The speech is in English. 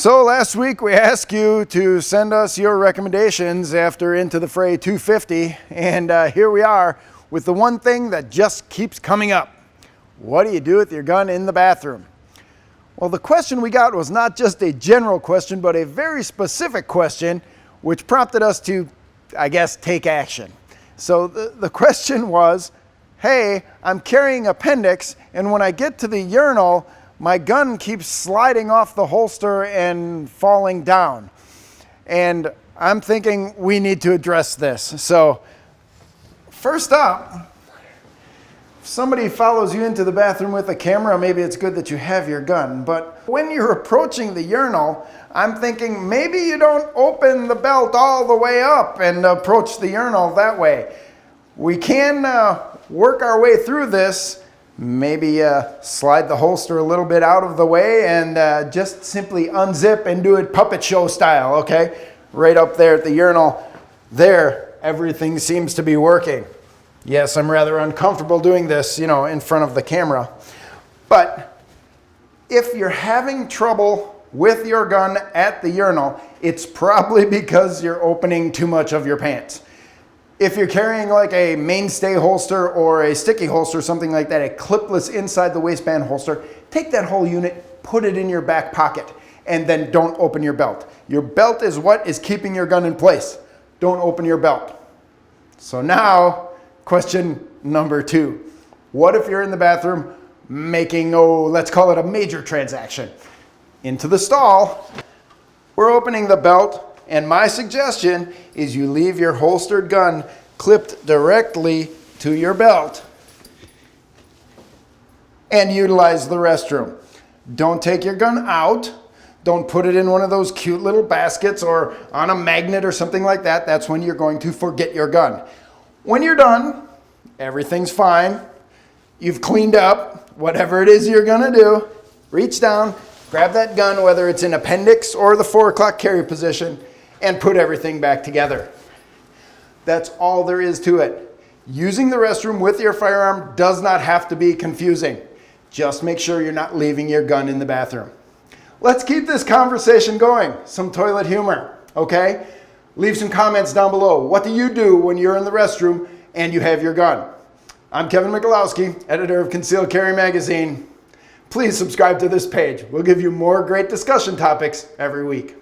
So last week we asked you to send us your recommendations after Into the Fray 250, and here we are with the one thing that just keeps coming up. What do you do with your gun in the bathroom? Well, the question we got was not just a general question, but a very specific question, which prompted us to, I guess, take action. So the question was, hey, I'm carrying appendix, and when I get to the urinal, my gun keeps sliding off the holster and falling down. And I'm thinking we need to address this. So first up, if somebody follows you into the bathroom with a camera, maybe it's good that you have your gun. But when you're approaching the urinal, I'm thinking maybe you don't open the belt all the way up and approach the urinal that way. We can work our way through this. Maybe slide the holster a little bit out of the way and just simply unzip and do it puppet show style, okay? Right up there at the urinal. There, everything seems to be working. Yes, I'm rather uncomfortable doing this, in front of the camera. But if you're having trouble with your gun at the urinal, it's probably because you're opening too much of your pants. If you're carrying like a mainstay holster or a sticky holster, something like that, a clipless inside the waistband holster, take that whole unit, put it in your back pocket, and then don't open your belt. Your belt is what is keeping your gun in place. Don't open your belt. So now, question number 2. What if you're in the bathroom making, let's call it a major transaction? Into the stall, we're opening the belt. And my suggestion is you leave your holstered gun clipped directly to your belt and utilize the restroom. Don't take your gun out. Don't put it in one of those cute little baskets or on a magnet or something like that. That's when you're going to forget your gun. When you're done, everything's fine. You've cleaned up whatever it is you're going to do. Reach down, grab that gun, whether it's in appendix or the 4 o'clock carry position, and put everything back together. That's all there is to it. Using the restroom with your firearm does not have to be confusing. Just make sure you're not leaving your gun in the bathroom. Let's keep this conversation going. Some toilet humor, okay? Leave some comments down below. What do you do when you're in the restroom and you have your gun? I'm Kevin Michalowski, editor of Concealed Carry Magazine. Please subscribe to this page. We'll give you more great discussion topics every week.